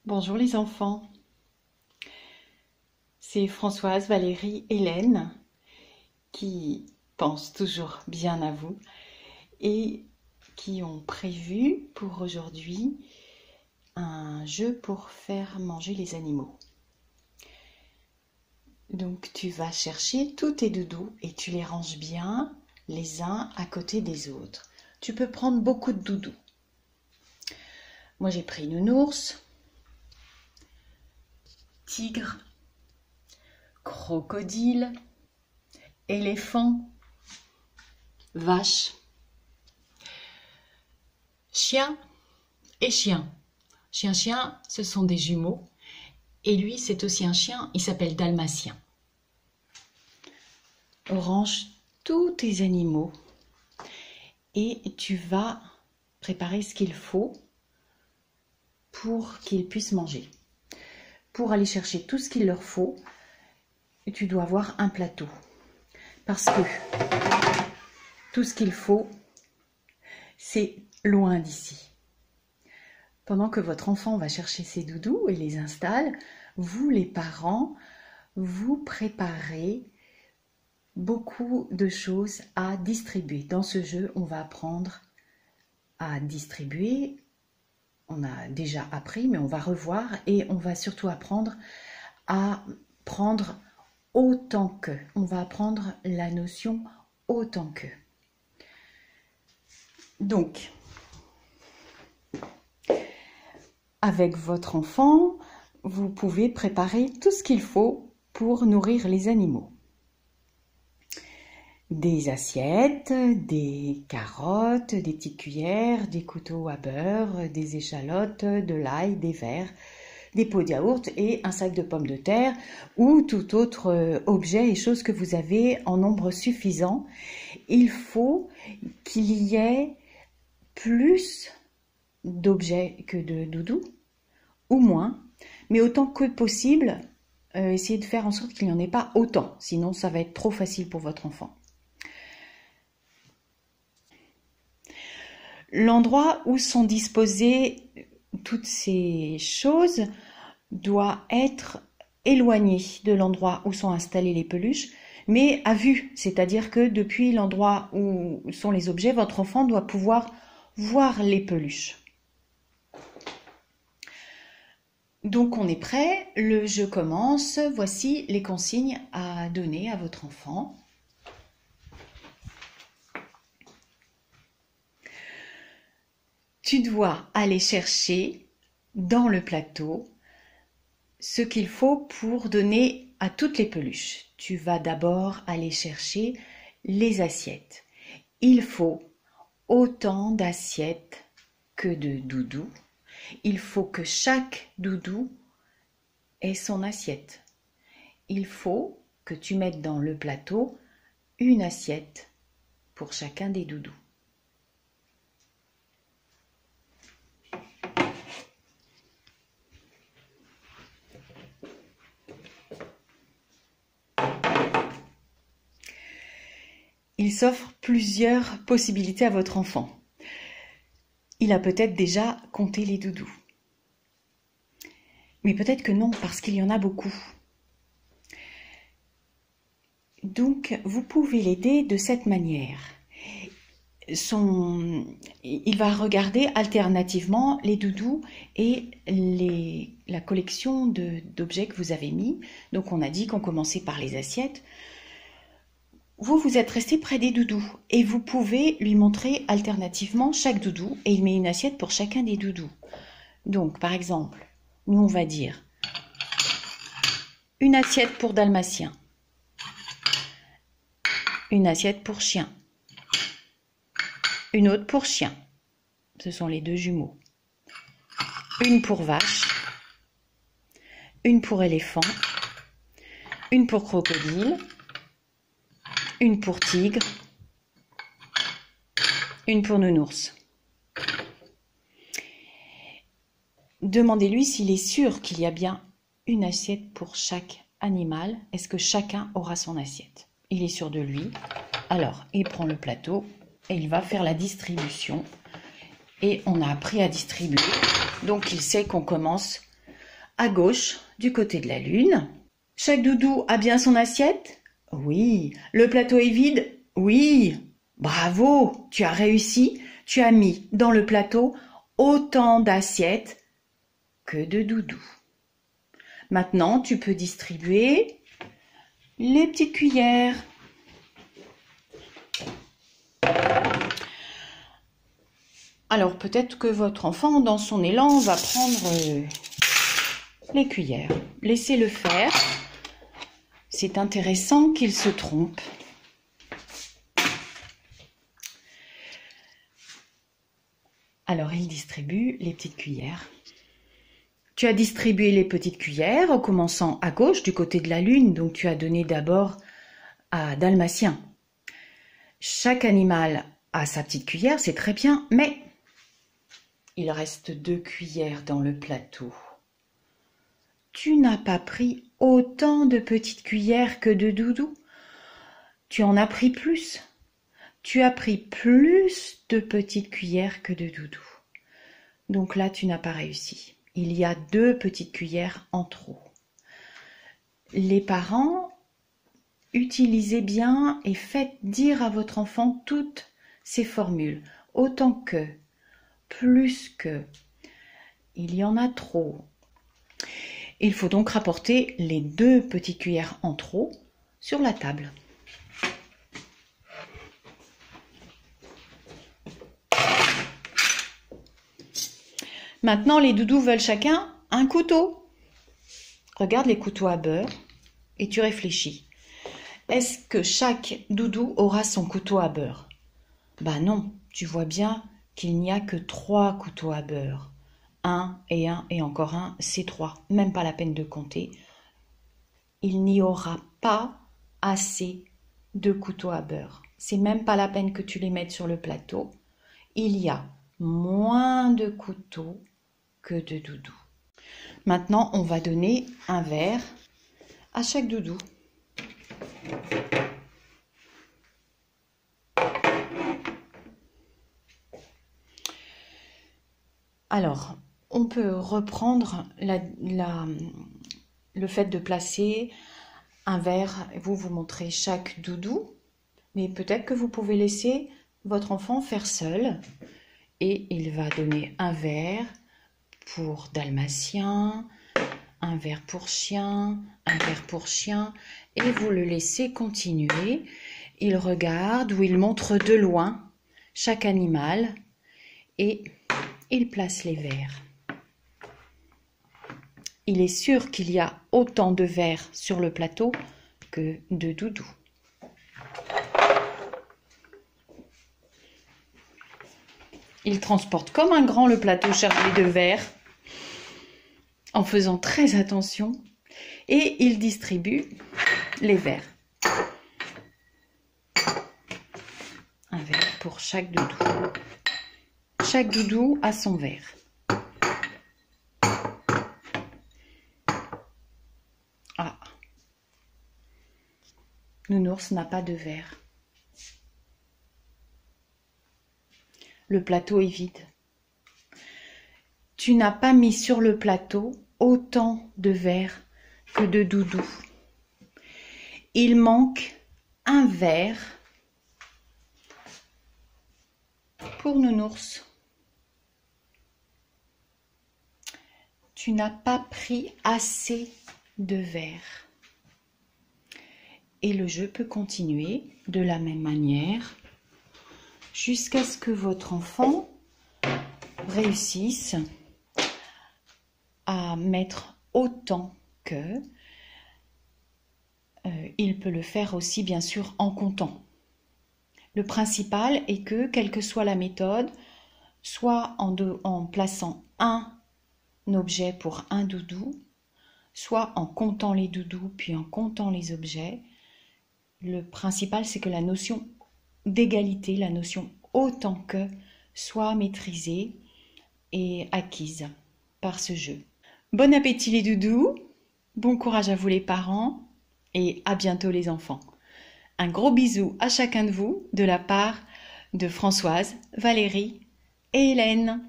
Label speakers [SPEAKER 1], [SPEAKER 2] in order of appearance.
[SPEAKER 1] Bonjour les enfants, c'est Françoise, Valérie, Hélène qui pensent toujours bien à vous et qui ont prévu pour aujourd'hui un jeu pour faire manger les animaux. Donc tu vas chercher tous tes doudous et tu les ranges bien les uns à côté des autres. Tu peux prendre beaucoup de doudous. Moi j'ai pris nounours, tigre, crocodile, éléphant, vache, chien et chien. Chien, ce sont des jumeaux. Et lui, c'est aussi un chien, il s'appelle dalmatien. Range tous tes animaux et tu vas préparer ce qu'il faut pour qu'ils puissent manger. Pour aller chercher tout ce qu'il leur faut, tu dois avoir un plateau. Parce que tout ce qu'il faut, c'est loin d'ici. Pendant que votre enfant va chercher ses doudous et les installe, vous les parents, vous préparez beaucoup de choses à distribuer. Dans ce jeu, on va apprendre à distribuer. On a déjà appris, mais on va revoir et on va surtout apprendre à prendre autant que. On va apprendre la notion autant que. Donc, avec votre enfant, vous pouvez préparer tout ce qu'il faut pour nourrir les animaux. Des assiettes, des carottes, des petites cuillères, des couteaux à beurre, des échalotes, de l'ail, des verres, des pots de yaourt et un sac de pommes de terre ou tout autre objet et chose que vous avez en nombre suffisant. Il faut qu'il y ait plus d'objets que de doudous ou moins, mais autant que possible, essayez de faire en sorte qu'il n'y en ait pas autant, sinon ça va être trop facile pour votre enfant. L'endroit où sont disposées toutes ces choses doit être éloigné de l'endroit où sont installées les peluches, mais à vue, c'est-à-dire que depuis l'endroit où sont les objets, votre enfant doit pouvoir voir les peluches. Donc on est prêt, le jeu commence, voici les consignes à donner à votre enfant. Tu dois aller chercher dans le plateau ce qu'il faut pour donner à toutes les peluches. Tu vas d'abord aller chercher les assiettes. Il faut autant d'assiettes que de doudous. Il faut que chaque doudou ait son assiette. Il faut que tu mettes dans le plateau une assiette pour chacun des doudous. Il s'offre plusieurs possibilités à votre enfant. Il a peut-être déjà compté les doudous. Mais peut-être que non, parce qu'il y en a beaucoup. Donc, vous pouvez l'aider de cette manière. Il va regarder alternativement les doudous et la collection d'objets que vous avez mis. Donc, on a dit qu'on commençait par les assiettes. Vous êtes resté près des doudous et vous pouvez lui montrer alternativement chaque doudou et il met une assiette pour chacun des doudous. Donc, par exemple, nous on va dire une assiette pour dalmatien, une assiette pour chien, une autre pour chien, ce sont les deux jumeaux, une pour vache, une pour éléphant, une pour crocodile, une pour tigre, une pour nounours. Demandez-lui s'il est sûr qu'il y a bien une assiette pour chaque animal. Est-ce que chacun aura son assiette? Il est sûr de lui. Alors, il prend le plateau et il va faire la distribution. Et on a appris à distribuer. Donc, il sait qu'on commence à gauche du côté de la lune. Chaque doudou a bien son assiette? Oui. Le plateau est vide? Oui. Bravo, tu as réussi. Tu as mis dans le plateau autant d'assiettes que de doudous. Maintenant, tu peux distribuer les petites cuillères. Alors peut-être que votre enfant, dans son élan, va prendre les cuillères. Laissez-le faire. C'est intéressant qu'il se trompe. Alors il distribue les petites cuillères. Tu as distribué les petites cuillères en commençant à gauche du côté de la lune, donc tu as donné d'abord à Dalmatien. Chaque animal a sa petite cuillère, c'est très bien, mais il reste 2 cuillères dans le plateau. Tu n'as pas pris autant de petites cuillères que de doudous. Tu en as pris plus. Tu as pris plus de petites cuillères que de doudous. Donc là, tu n'as pas réussi. Il y a 2 petites cuillères en trop. Les parents, utilisez bien et faites dire à votre enfant toutes ces formules. Autant que, plus que, il y en a trop. Il faut donc rapporter les 2 petites cuillères en trop sur la table. Maintenant, les doudous veulent chacun un couteau. Regarde les couteaux à beurre et tu réfléchis. Est-ce que chaque doudou aura son couteau à beurre? Bah non, tu vois bien qu'il n'y a que 3 couteaux à beurre. Un et encore un, c'est 3. Même pas la peine de compter. Il n'y aura pas assez de couteaux à beurre. C'est même pas la peine que tu les mettes sur le plateau. Il y a moins de couteaux que de doudous. Maintenant, on va donner un verre à chaque doudou. Alors, on peut reprendre le fait de placer un verre, vous montrez chaque doudou, mais peut-être que vous pouvez laisser votre enfant faire seul et il va donner un verre pour Dalmatien, un verre pour chien, un verre pour chien et vous le laissez continuer. Il regarde ou il montre de loin chaque animal et il place les verres. Il est sûr qu'il y a autant de verres sur le plateau que de doudous. Il transporte comme un grand le plateau chargé de verres en faisant très attention et il distribue les verres. Un verre pour chaque doudou. Chaque doudou a son verre. Ah, Nounours n'a pas de verre. Le plateau est vide. Tu n'as pas mis sur le plateau autant de verres que de doudous. Il manque un verre pour Nounours. Tu n'as pas pris assez de verres. Et le jeu peut continuer de la même manière jusqu'à ce que votre enfant réussisse à mettre autant que. Il peut le faire aussi bien sûr en comptant. Le principal est que, quelle que soit la méthode, soit en plaçant un objet pour un doudou, soit en comptant les doudous puis en comptant les objets, le principal c'est que la notion d'égalité, la notion autant que, soit maîtrisée et acquise par ce jeu. Bon appétit les doudous, bon courage à vous les parents et à bientôt les enfants. Un gros bisou à chacun de vous de la part de Françoise, Valérie et Hélène.